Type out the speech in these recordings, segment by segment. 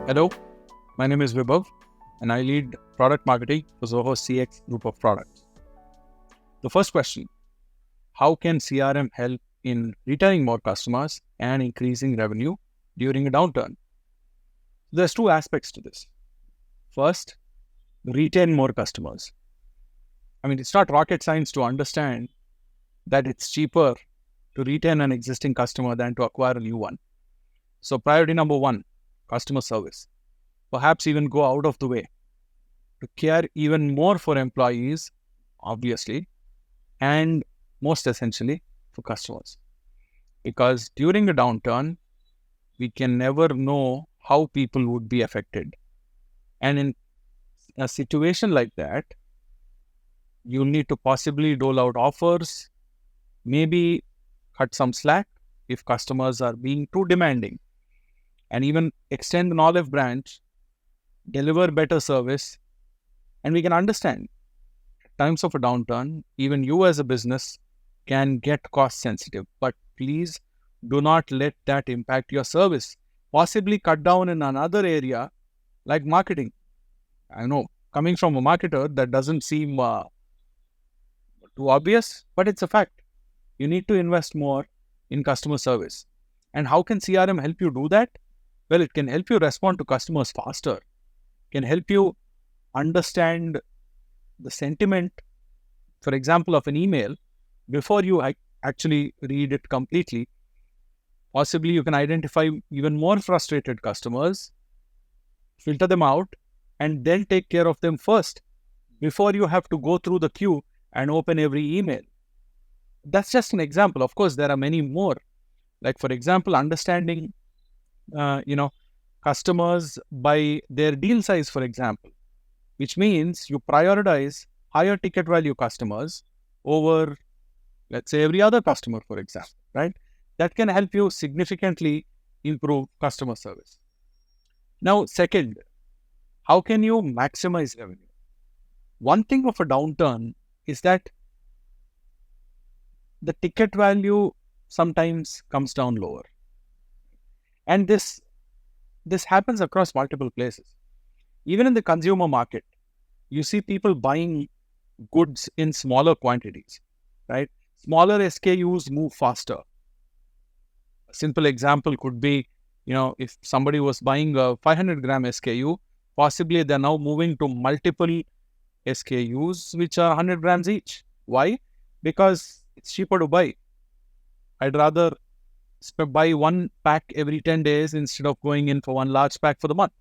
Hello, my name is Vibhav and I lead product marketing for Zoho CX group of products. The first question, how can CRM help in retaining more customers and increasing revenue during a downturn? There's two aspects to this. First, retain more customers. It's not rocket science to understand that it's cheaper to retain an existing customer than to acquire a new one. So priority number one, customer service. Perhaps even go out of the way to care even more for employees, obviously, and most essentially for customers. Because during a downturn, we can never know how people would be affected. And in a situation like that, you need to possibly dole out offers, maybe cut some slack if customers are being too demanding, and even extend an olive branch, deliver better service. And we can understand at times of a downturn, even you as a business can get cost sensitive, but please do not let that impact your service. Possibly cut down in another area like marketing. I know, coming from a marketer, that doesn't seem too obvious, but it's a fact. You need to invest more in customer service. And how can CRM help you do that? Well, it can help you respond to customers faster, can help you understand the sentiment, for example, of an email before you actually read it completely. Possibly you can identify even more frustrated customers, filter them out, and then take care of them first before you have to go through the queue and open every email. That's just an example. Of course, there are many more. Like, for example, understanding customers by their deal size, for example, which means you prioritize higher ticket value customers over, let's say, every other customer, for example, right? That can help you significantly improve customer service. Now, second, how can you maximize revenue? One thing of a downturn is that the ticket value sometimes comes down lower. And this happens across multiple places. Even in the consumer market, you see people buying goods in smaller quantities, right? Smaller SKUs move faster. A simple example could be, if somebody was buying a 500 gram SKU, possibly they're now moving to multiple SKUs, which are 100 grams each. Why? Because it's cheaper to buy. I'd rather buy one pack every 10 days instead of going in for one large pack for the month.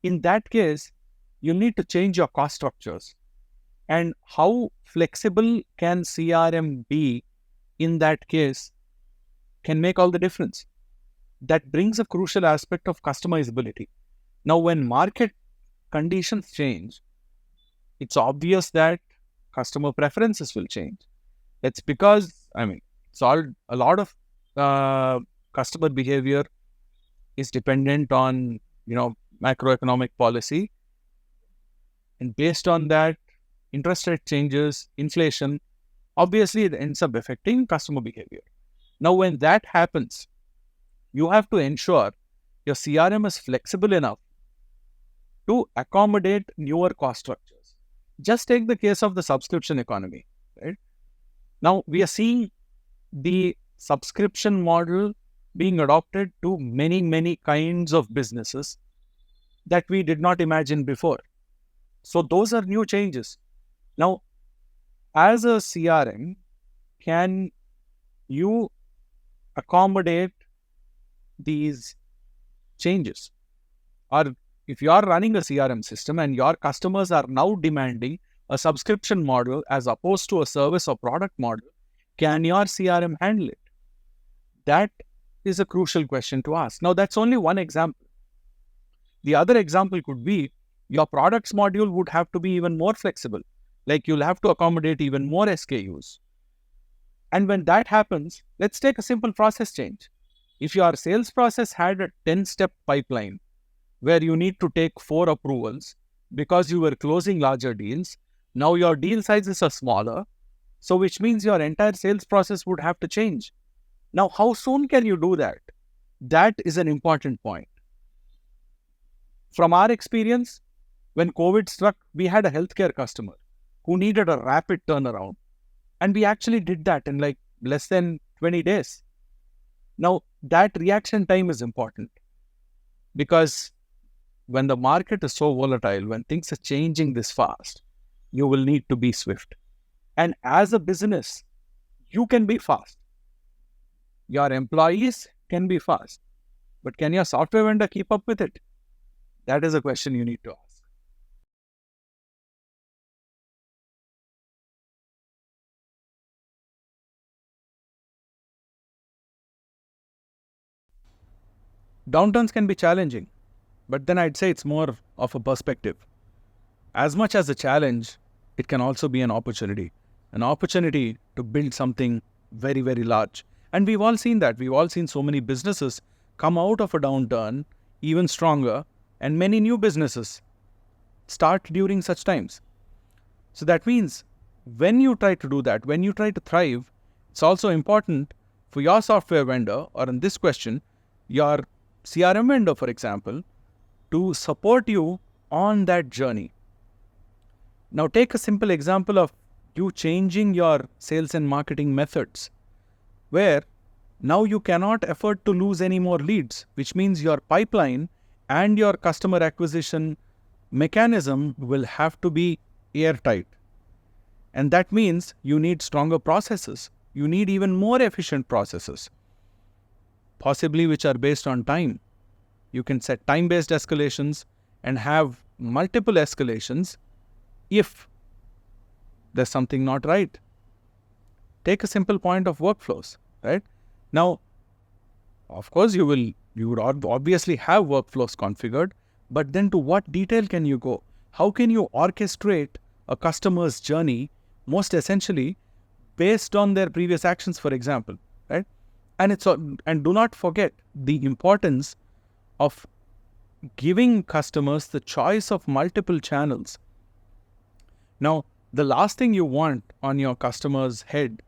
In that case, you need to change your cost structures. And how flexible can CRM be in that case can make all the difference. That brings a crucial aspect of customizability. Now, when market conditions change, it's obvious that customer preferences will change. It's because, it's all a lot of customer behavior is dependent on, macroeconomic policy. And based on that, interest rate changes, inflation, obviously it ends up affecting customer behavior. Now, when that happens, you have to ensure your CRM is flexible enough to accommodate newer cost structures. Just take the case of the subscription economy, right? Now, we are seeing the subscription model being adopted to many, many kinds of businesses that we did not imagine before. So those are new changes. Now, as a CRM, can you accommodate these changes? Or if you are running a CRM system and your customers are now demanding a subscription model as opposed to a service or product model, can your CRM handle it? That is a crucial question to ask. Now, that's only one example. The other example could be your products module would have to be even more flexible. Like, you'll have to accommodate even more SKUs. And when that happens, let's take a simple process change. If your sales process had a 10-step pipeline where you need to take 4 approvals because you were closing larger deals, now your deal sizes are smaller. So which means your entire sales process would have to change. Now, how soon can you do that? That is an important point. From our experience, when COVID struck, we had a healthcare customer who needed a rapid turnaround. And we actually did that in like less than 20 days. Now, that reaction time is important because when the market is so volatile, when things are changing this fast, you will need to be swift. And as a business, you can be fast. Your employees can be fast. But can your software vendor keep up with it? That is a question you need to ask. Downturns can be challenging, but then I'd say it's more of a perspective. As much as a challenge, it can also be an opportunity to build something very, very large. And we've all seen that. We've all seen so many businesses come out of a downturn even stronger, and many new businesses start during such times. So that means when you try to do that, when you try to thrive, it's also important for your software vendor, or in this question, your CRM vendor, for example, to support you on that journey. Now, take a simple example of you changing your sales and marketing methods, where now you cannot afford to lose any more leads, which means your pipeline and your customer acquisition mechanism will have to be airtight. And that means you need stronger processes. You need even more efficient processes, possibly which are based on time. You can set time-based escalations and have multiple escalations if there's something not right. Take a simple point of workflows, right? Now, of course, you would obviously have workflows configured, but then to what detail can you go? How can you orchestrate a customer's journey most essentially based on their previous actions, for example, right? And do not forget the importance of giving customers the choice of multiple channels. Now, the last thing you want on your customer's head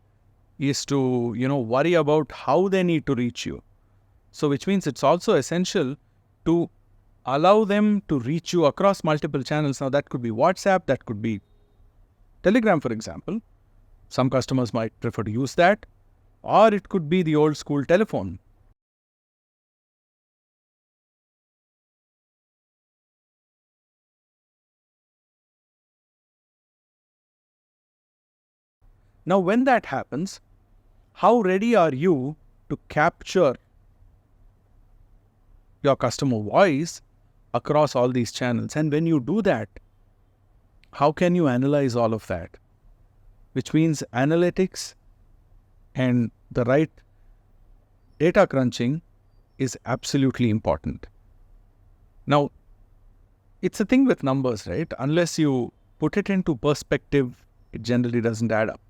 is to, worry about how they need to reach you. So, which means it's also essential to allow them to reach you across multiple channels. Now, that could be WhatsApp, that could be Telegram, for example. Some customers might prefer to use that, or it could be the old school telephone. Now, when that happens, how ready are you to capture your customer voice across all these channels? And when you do that, how can you analyze all of that? Which means analytics and the right data crunching is absolutely important. Now, it's a thing with numbers, right? Unless you put it into perspective, it generally doesn't add up.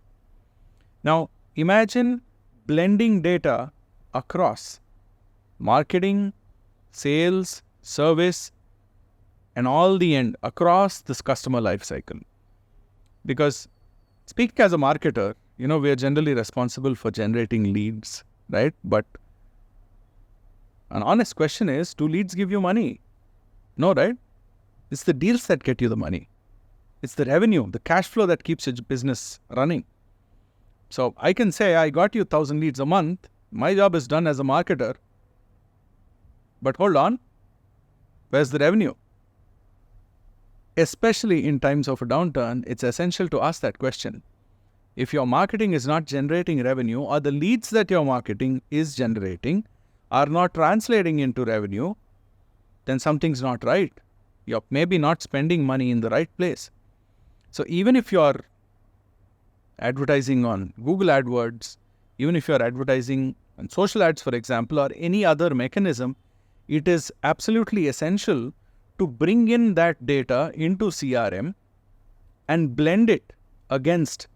Now, imagine blending data across marketing, sales, service, and all the end across this customer life cycle. Because speaking as a marketer, we are generally responsible for generating leads, right? But an honest question is, do leads give you money? No, right? It's the deals that get you the money. It's the revenue, the cash flow that keeps your business running. So I can say I got you 1,000 leads a month. My job is done as a marketer. But hold on, where's the revenue? Especially in times of a downturn, it's essential to ask that question. If your marketing is not generating revenue, or the leads that your marketing is generating are not translating into revenue, then something's not right. You're maybe not spending money in the right place. So even if you're advertising on Google AdWords, even if you're advertising on social ads, for example, or any other mechanism, it is absolutely essential to bring in that data into CRM and blend it against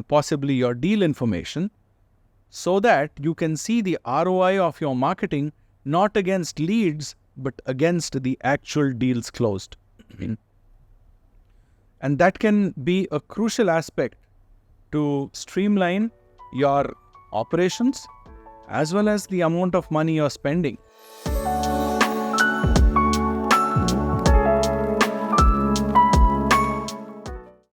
possibly your deal information, so that you can see the ROI of your marketing not against leads, but against the actual deals closed. And that can be a crucial aspect to streamline your operations as well as the amount of money you're spending.